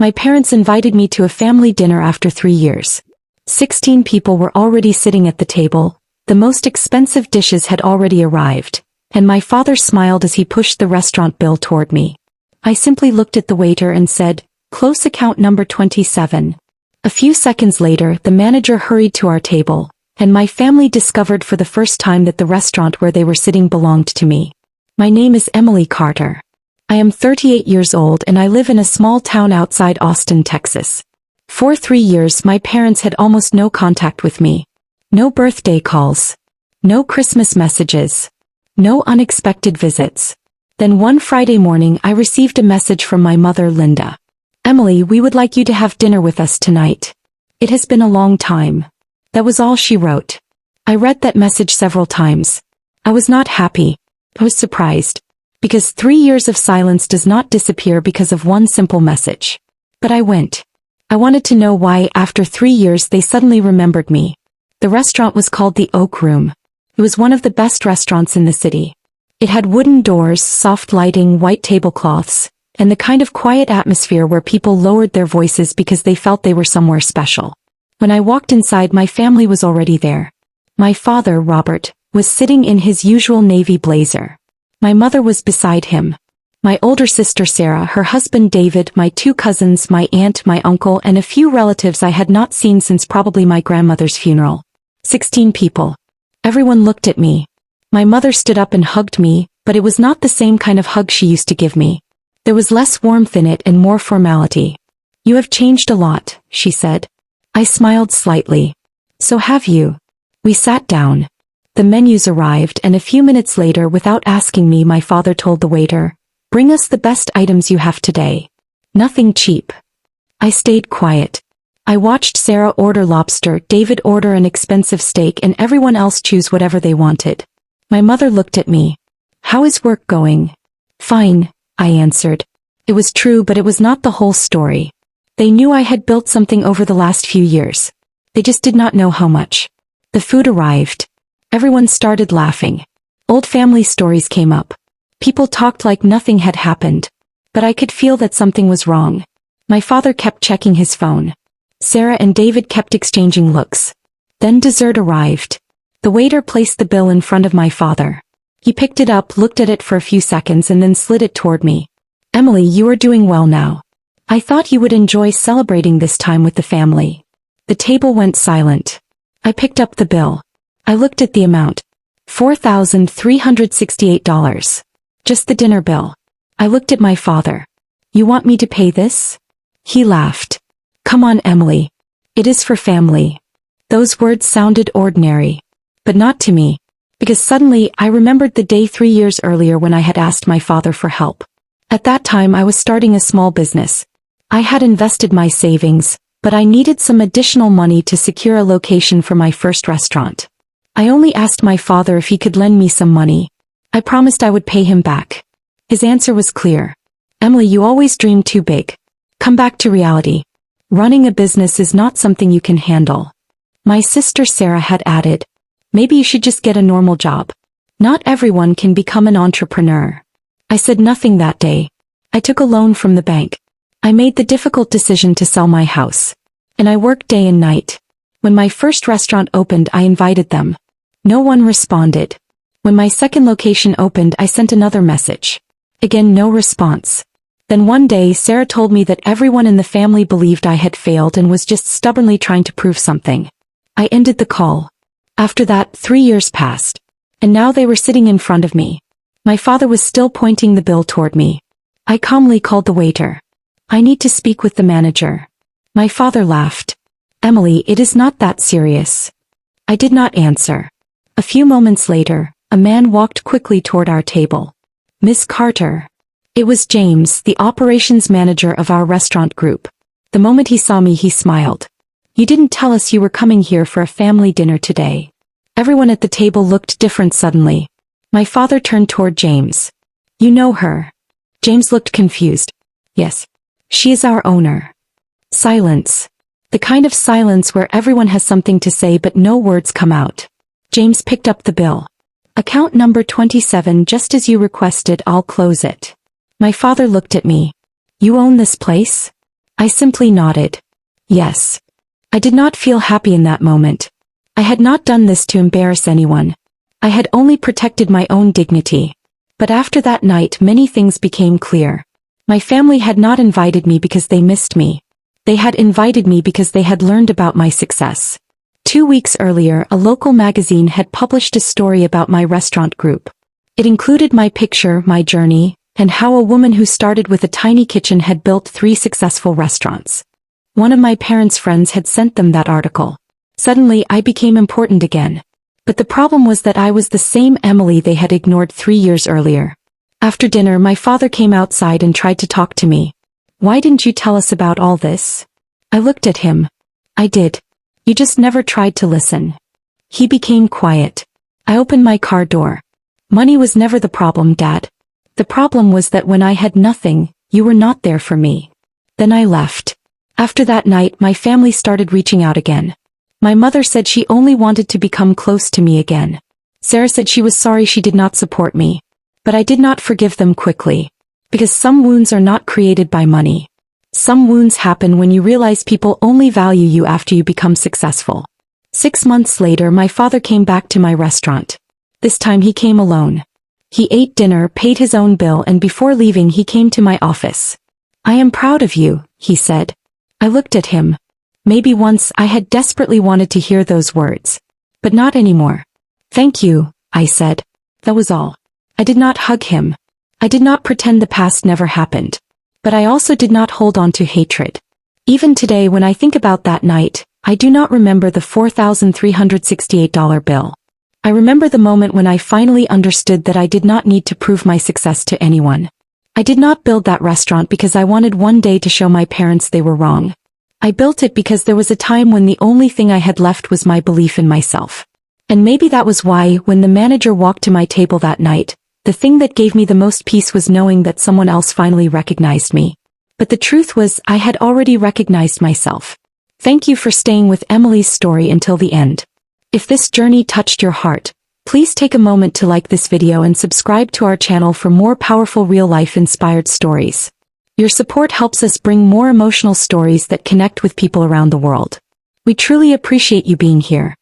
My parents invited me to a family dinner after 3 years. 16 people were already sitting at the table, the most expensive dishes had already arrived, and my father smiled as he pushed the restaurant bill toward me. I simply looked at the waiter and said, "Close account number 27. A few seconds later, the manager hurried to our table, and my family discovered for the first time that the restaurant where they were sitting belonged to me. My name is Emily Carter. I am 38 years old and I live in a small town outside Austin, Texas. For 3 years my parents had almost no contact with me. No birthday calls. No Christmas messages. No unexpected visits. Then one Friday morning I received a message from my mother, Linda. "Emily, we would like you to have dinner with us tonight. It has been a long time." That was all she wrote. I read that message several times. I was not happy. I was surprised. Because 3 years of silence does not disappear because of one simple message. But I went. I wanted to know why, after 3 years, they suddenly remembered me. The restaurant was called the Oak Room. It was one of the best restaurants in the city. It had wooden doors, soft lighting, white tablecloths, and the kind of quiet atmosphere where people lowered their voices because they felt they were somewhere special. When I walked inside, my family was already there. My father, Robert, was sitting in his usual navy blazer. My mother was beside him. My older sister Sarah, her husband David, my 2 cousins, my aunt, my uncle, and a few relatives I had not seen since probably my grandmother's funeral. 16 people. Everyone looked at me. My mother stood up and hugged me, but it was not the same kind of hug she used to give me. There was less warmth in it and more formality. "You have changed a lot," she said. I smiled slightly. "So have you." We sat down. The menus arrived, and a few minutes later, without asking me, my father told the waiter, "Bring us the best items you have today. Nothing cheap." I stayed quiet. I watched Sarah order lobster, David order an expensive steak, and everyone else choose whatever they wanted. My mother looked at me. "How is work going?" "Fine," I answered. It was true, but it was not the whole story. They knew I had built something over the last few years. They just did not know how much. The food arrived. Everyone started laughing. Old family stories came up. People talked like nothing had happened. But I could feel that something was wrong. My father kept checking his phone. Sarah and David kept exchanging looks. Then dessert arrived. The waiter placed the bill in front of my father. He picked it up, looked at it for a few seconds, and then slid it toward me. "Emily, you are doing well now. I thought you would enjoy celebrating this time with the family." The table went silent. I picked up the bill. I looked at the amount. $4,368. Just the dinner bill. I looked at my father. "You want me to pay this?" He laughed. "Come on, Emily. It is for family." Those words sounded ordinary. But not to me. Because suddenly I remembered the day 3 years earlier when I had asked my father for help. At that time I was starting a small business. I had invested my savings, but I needed some additional money to secure a location for my first restaurant. I only asked my father if he could lend me some money. I promised I would pay him back. His answer was clear. "Emily, you always dream too big. Come back to reality. Running a business is not something you can handle." My sister Sarah had added, "Maybe you should just get a normal job. Not everyone can become an entrepreneur." I said nothing that day. I took a loan from the bank. I made the difficult decision to sell my house. And I worked day and night. When my first restaurant opened, I invited them. No one responded. When my second location opened, I sent another message. Again, no response. Then one day, Sarah told me that everyone in the family believed I had failed and was just stubbornly trying to prove something. I ended the call. After that, 3 years passed. And now they were sitting in front of me. My father was still pointing the bill toward me. I calmly called the waiter. "I need to speak with the manager." My father laughed. "Emily, it is not that serious." I did not answer. A few moments later, a man walked quickly toward our table. "Miss Carter." It was James, the operations manager of our restaurant group. The moment he saw me, he smiled. "You didn't tell us you were coming here for a family dinner today." Everyone at the table looked different suddenly. My father turned toward James. "You know her?" James looked confused. "Yes. She is our owner." Silence. The kind of silence where everyone has something to say but no words come out. James picked up the bill. "Account number 27, just as you requested, I'll close it." My father looked at me. "You own this place?" I simply nodded. Yes. I did not feel happy in that moment. I had not done this to embarrass anyone. I had only protected my own dignity. But after that night many things became clear. My family had not invited me because they missed me. They had invited me because they had learned about my success. 2 weeks earlier, a local magazine had published a story about my restaurant group. It included my picture, my journey, and how a woman who started with a tiny kitchen had built 3 successful restaurants. One of my parents' friends had sent them that article. Suddenly, I became important again. But the problem was that I was the same Emily they had ignored 3 years earlier. After dinner, my father came outside and tried to talk to me. Why didn't you tell us about all this? I looked at him. I did. You just never tried to listen. He became quiet. I opened my car door. Money was never the problem, Dad. The problem was that when I had nothing, you were not there for me. Then I left. After that night, my family started reaching out again. My mother said she only wanted to become close to me again. Sarah said she was sorry she did not support me. But I did not forgive them quickly. Because some wounds are not created by money. Some wounds happen when you realize people only value you after you become successful. 6 months later, my father came back to my restaurant. This time he came alone. He ate dinner, paid his own bill, and before leaving he came to my office. I am proud of you, he said. I looked at him. Maybe once I had desperately wanted to hear those words. But not anymore. Thank you, I said. That was all. I did not hug him. I did not pretend the past never happened. But I also did not hold on to hatred. Even today when I think about that night, I do not remember the $4,368 bill. I remember the moment when I finally understood that I did not need to prove my success to anyone. I did not build that restaurant because I wanted one day to show my parents they were wrong. I built it because there was a time when the only thing I had left was my belief in myself. And maybe that was why, when the manager walked to my table that night, the thing that gave me the most peace was knowing that someone else finally recognized me. But the truth was, I had already recognized myself. Thank you for staying with Emily's story until the end. If this journey touched your heart, please take a moment to like this video and subscribe to our channel for more powerful real-life inspired stories. Your support helps us bring more emotional stories that connect with people around the world. We truly appreciate you being here.